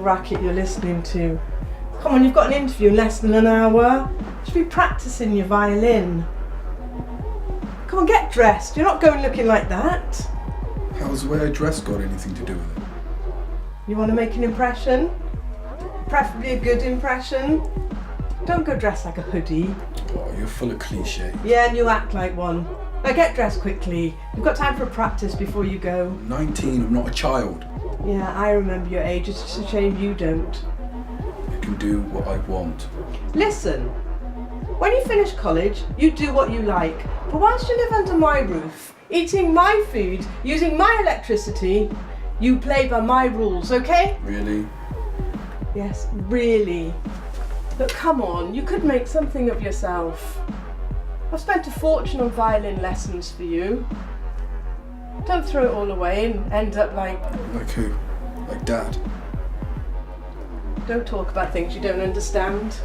racket you're listening to. Come on, you've got an interview in less than an hour. You should be practicing your violin. Come on, get dressed. You're not going looking like that. How's the way I dress got anything to do with it? You want to make an impression? Preferably a good impression. Don't go dressed like a hoodie. Oh, you're full of cliché. Yeah, and you act like one. Now get dressed quickly. You've got time for a practice before you go. I'm 19, I'm not a child. Yeah, I remember your age. It's just a shame you don't. I can do what I want. Listen, when you finish college, you do what you like. But whilst you live under my roof, eating my food, using my electricity, you play by my rules, okay? Really? Yes, really. Look, come on, you could make something of yourself. I've spent a fortune on violin lessons for you. Don't throw it all away and end up like... Like who? Like Dad? Don't talk about things you don't understand.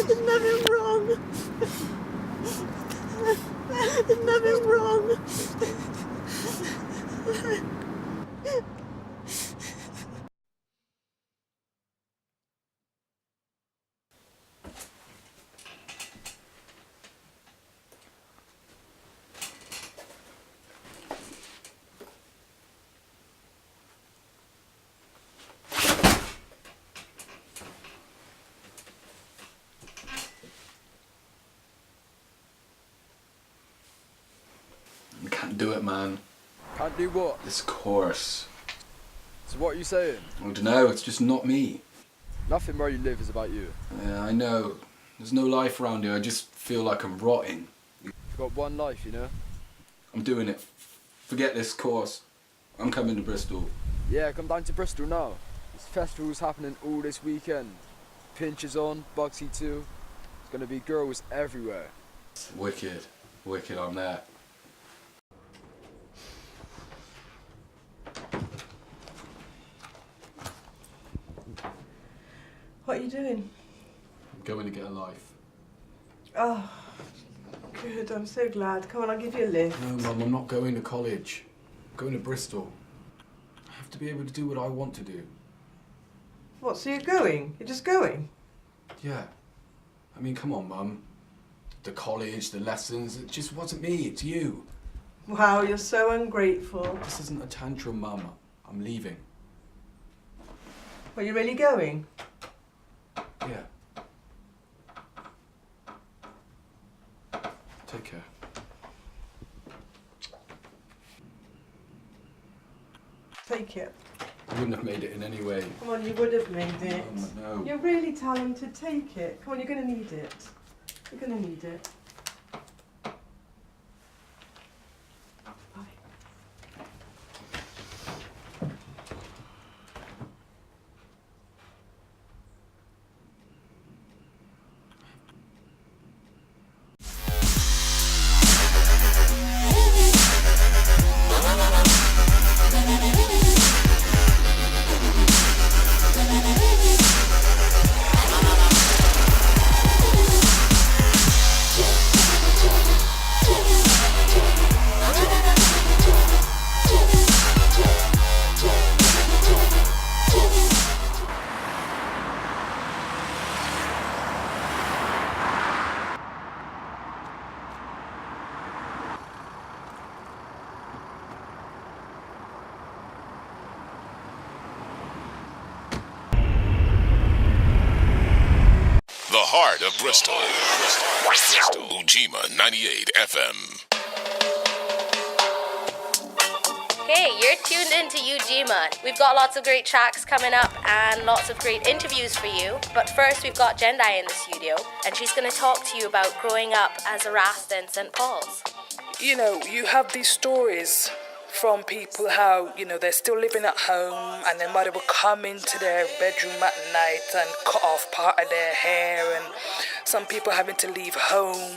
There's nothing wrong. There's nothing wrong. I can't do it, man. Can't do what? This course. So what are you saying? I don't know, it's just not me. Nothing where you live is about you. Yeah, I know. There's no life around here, I just feel like I'm rotting. You've got one life, you know? I'm doing it. Forget this course. I'm coming to Bristol. Yeah, come down to Bristol now. This festival's happening all this weekend. Pinch is on, Bugsy too. There's gonna be girls everywhere. Wicked. Wicked, I'm there. What are you doing? I'm going to get a life. Oh, good. I'm so glad. Come on, I'll give you a lift. No, Mum, I'm not going to college. I'm going to Bristol. I have to be able to do what I want to do. What, so you're going? You're just going? Yeah. I mean, come on, Mum. The college, the lessons, it just wasn't me, it's you. Wow, you're so ungrateful. This isn't a tantrum, Mum. I'm leaving. Well, you're really going? Yeah. Take care. Take it. I wouldn't have made it in any way. Come on, you would have made it. Oh, no. You're really talented. Take it. Come on, you're going to need it. You're going to need it. Bye. The heart of Bristol. Bristol. Ujima 98 FM. Hey, you're tuned into Ujima. We've got lots of great tracks coming up and lots of great interviews for you. But first, we've got Jendai in the studio, and she's going to talk to you about growing up as a Rasta in St. Paul's. You know, you have these stories from people how, you know, they're still living at home and their mother will come into their bedroom at night and cut off part of their hair, and some people having to leave home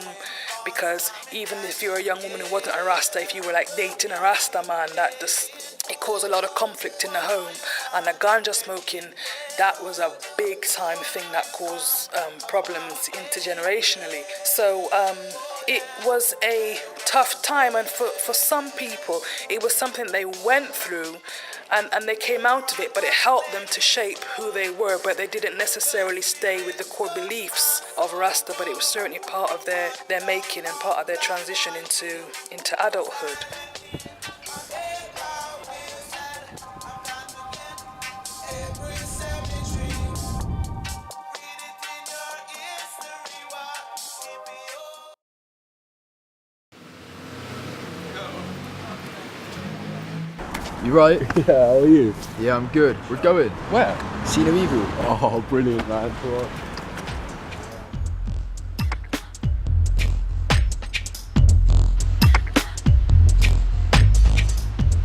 because even if you're a young woman who wasn't a Rasta, if you were like dating a Rasta man, that just, it caused a lot of conflict in the home. And the ganja smoking, that was a big time thing that caused problems intergenerationally. So it was a tough time, and for some people it was something they went through and they came out of it, but it helped them to shape who they were, but they didn't necessarily stay with the core beliefs of Rasta, but it was certainly part of their making and part of their transition into adulthood. You right? Yeah, how are you? Yeah, I'm good. We're going. Where? See no evil. Oh, brilliant, man. What?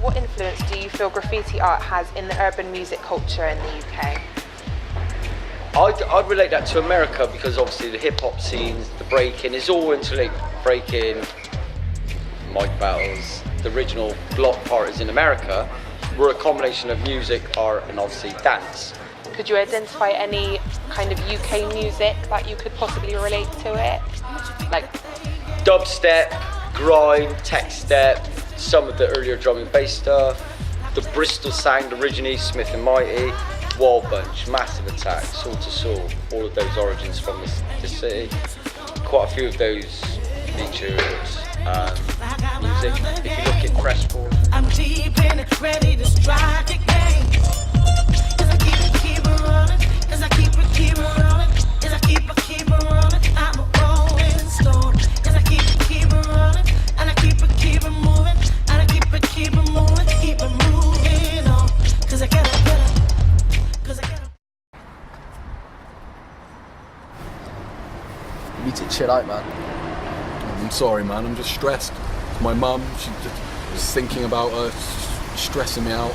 What influence do you feel graffiti art has in the urban music culture in the UK? I'd relate that to America because obviously the hip-hop scenes, the breaking is all interlinked. Breaking, mic battles, the original block parties in America were a combination of music, art and obviously dance. Could you identify any kind of UK music that you could possibly relate to it? Like Dubstep, grime, tech step, some of the earlier drum and bass stuff, the Bristol sound originally, Smith and Mighty, Wild Bunch, Massive Attack, Soul to Soul, all of those origins from the city. Quite a few of those featured music. If you look at Pressboard. I'm deep in it, ready to strike again. Cause I keep it running, cause I keep it rolling, cause I keep it running. I'm a rolling stone, cause I keep it running, and I keep it moving, and I keep it moving, keep it moving on. Cause I gotta, cause I gotta. You need to chill out, man. I'm sorry, man. I'm just stressed. My mum, she just was thinking about her, stressing me out.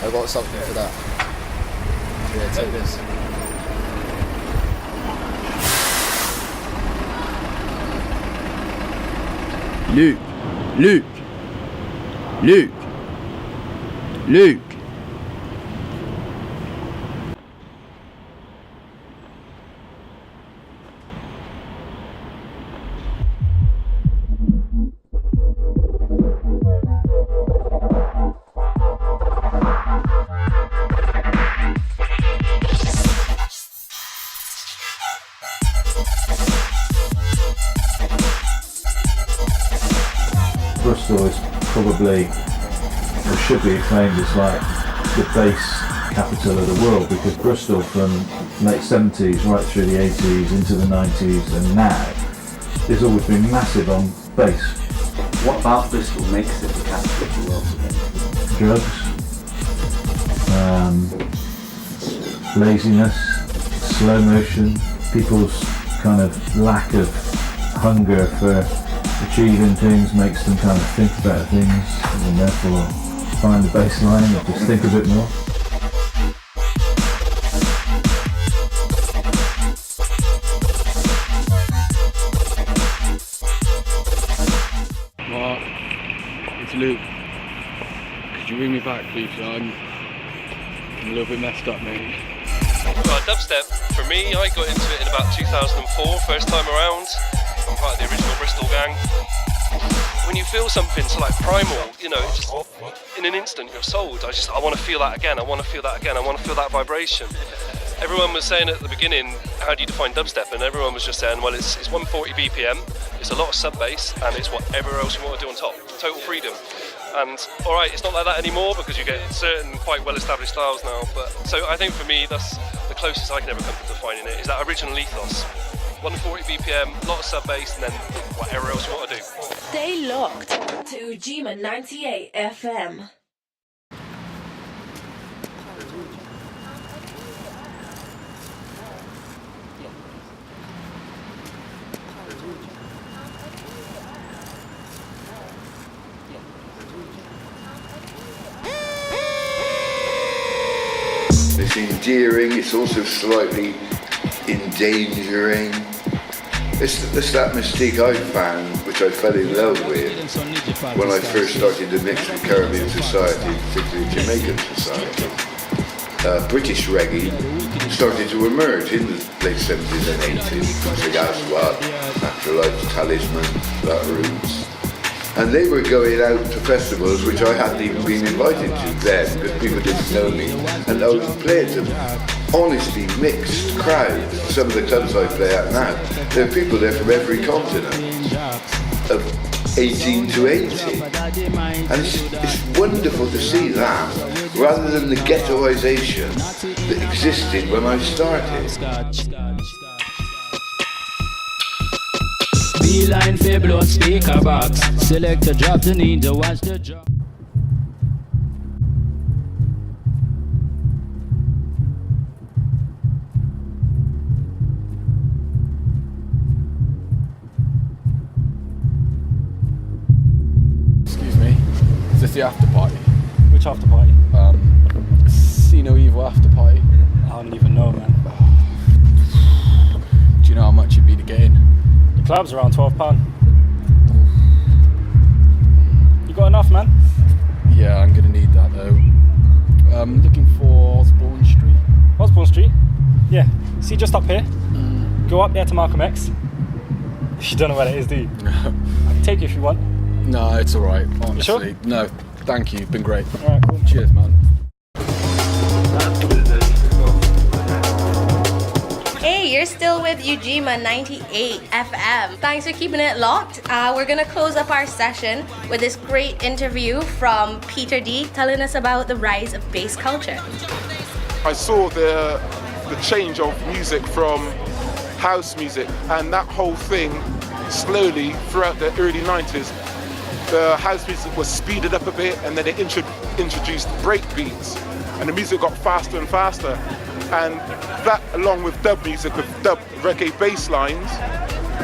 I got something for that. Yeah, take this. Luke. Bristol is probably, or should be acclaimed as like the bass capital of the world, because Bristol from late 70s right through the 80s into the 90s and now has always been massive on bass. What about Bristol makes it the capital of the world? Drugs, laziness, slow motion, people's kind of lack of hunger for achieving things makes them kind of think about things and therefore find the baseline and just think a bit more. Mark, it's Luke. Could you ring me back, please? I'm a little bit messed up, mate. Well, dubstep, for me, I got into it in about 2004, first time around. I'm part of the original Bristol gang. When you feel something so like primal, you know, it's just, in an instant you're sold. I want to feel that again, I want to feel that again, I want to feel that vibration. Everyone was saying at the beginning, how do you define dubstep? And everyone was just saying, well, it's 140 BPM, it's a lot of sub bass, and it's whatever else you want to do on top. Total freedom. And alright, it's not like that anymore because you get certain quite well established styles now. But so I think for me, that's the closest I can ever come to defining it, is that original ethos. 140 BPM, a lot of sub bass, and then whatever else you want to do. Stay locked to Ujima 98 FM. It's endearing, it's also slightly endangering. It's that mystique I found, which I fell in love with when I first started to mix with Caribbean society, particularly Jamaican society. British reggae started to emerge in the late 70s and 80s. Big Aswad, Natural Life, Talisman, That Roots. And they were going out to festivals which I hadn't even been invited to then because people didn't know me. And I was playing to honestly mixed crowds. Some of the clubs I play at now, there are people there from every continent, of 18 to 80. And it's wonderful to see that, rather than the ghettoisation that existed when I started. Beeline for blow speaker box. Select a drop the need to watch the drop. Excuse me, is this the after party? Which after party? See No Evil after party. I don't even know, man. Do you know how much it'd be to get in? The club's around £12. You got enough, man? Yeah, I'm gonna need that though. I'm looking for Osborne Street. Osborne Street? Yeah. See, just up here. Go up there to Malcolm X. You don't know where that is, do you? I can take you if you want. No, it's alright, honestly. You sure? No, thank you, you've been great. Alright, cool. Cheers, man. Hey, you're still with Ujima 98 FM. Thanks for keeping it locked. We're gonna close up our session with this great interview from Peter D telling us about the rise of bass culture. I saw the change of music from house music, and that whole thing slowly throughout the early 90s, the house music was speeded up a bit, and then it introduced break beats, and the music got faster and faster. And that, along with dub music, with dub reggae bass lines,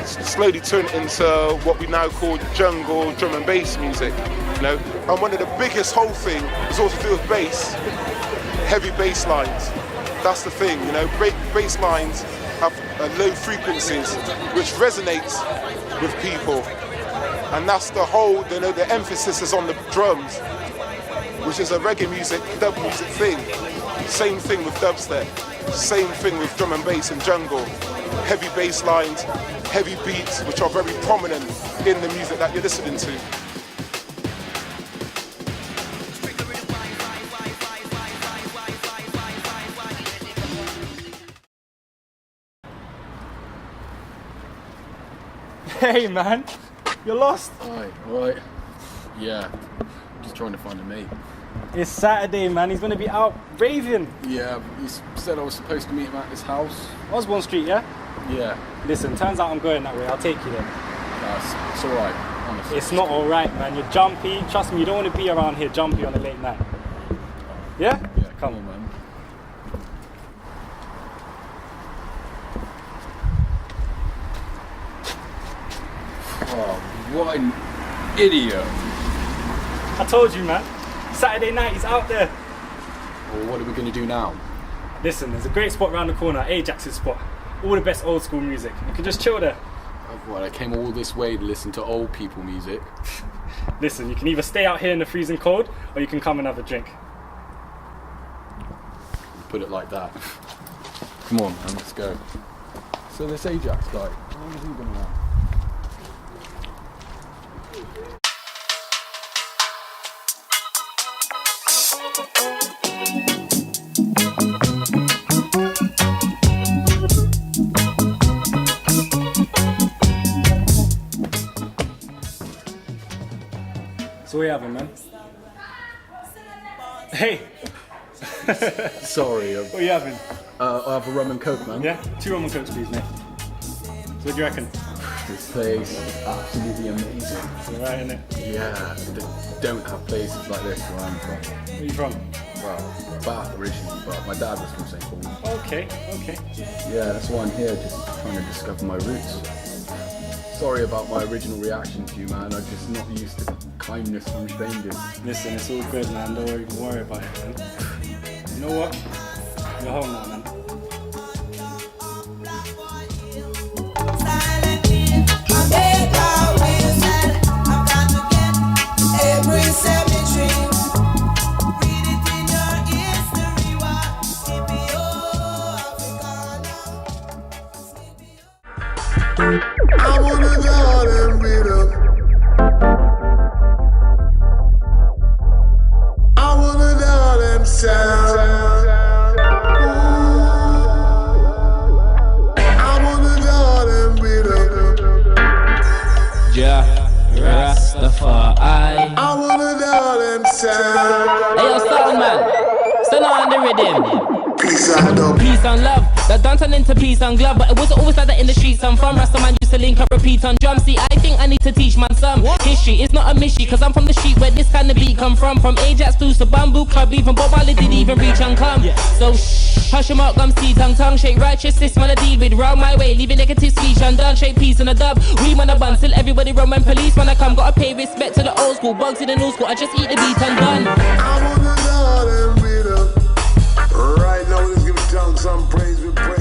slowly turned into what we now call jungle drum and bass music. You know, and one of the biggest whole thing is also to do with bass, heavy bass lines. That's the thing, you know, bass lines have low frequencies, which resonates with people, and that's the whole, you know, the emphasis is on the drums, which is a reggae music, dub music thing. Same thing with dubstep, same thing with drum and bass and jungle. Heavy bass lines, heavy beats, which are very prominent in the music that you're listening to. Hey, man. You're lost. Alright. Yeah, just trying to find a mate. It's Saturday, man. He's gonna be out raving. Yeah, he said I was supposed to meet him at his house. Osborne Street, yeah? Yeah. Listen, turns out I'm going that way. I'll take you there. It's alright, honestly. It's not alright, man. You're jumpy. Trust me, you don't want to be around here jumpy on a late night. Yeah? Yeah, Come on, man. Oh, what an idiot. I told you, man. Saturday night, he's out there. Well, what are we going to do now? Listen, there's a great spot around the corner, Ajax's spot. All the best old school music. You can just chill there. What, I came all this way to listen to old people music. Listen, you can either stay out here in the freezing cold, or you can come and have a drink. Put it like that. Come on, man, let's go. So this Ajax guy, how long has he been around? So what are you having, man? Hey! Sorry. What are you having? I'll have a rum and coke, man. Yeah? 2 rum and cokes, please, mate. So what do you reckon? This place is absolutely amazing. It's alright, isn't it? Yeah, they don't have places like this where I'm from. Where are you from? Well, Bath originally, but my dad was from St. Paul. Okay. Yeah, that's why I'm here, just trying to discover my roots. Sorry about my original reaction to you, man. I'm just not used to kindness from strangers. Listen, it's all good, man. Don't even worry about it, man. You know what? You're home now, man. I wanna know them rhythm. I wanna know them sound. I wanna know them rhythm. Ja, Rastafari. I wanna know them sound. Hey, yo, sound man, stand on the rhythm. Peace and love, that don't turn into peace and glove. But it wasn't always like that in the streets. I'm from Rastaman, used to link up, repeat on drums. See, I think I need to teach man some history. It's not a mystery, cause I'm from the street where this kind of beat come from. From Ajax Blues to Bamboo Club, even Bob Marley didn't even reach and come. So hush your mouth, gum, see, tongue, shake righteousness, melody with round my way, leaving negative speech undone, shake peace in a dub. We man a bun, still everybody run when police when I come. Gotta pay respect to the old school, bugs in the new school. I just eat the beat and done. I wanna know them rhythm. Right now, let's give thanks and praise with praise.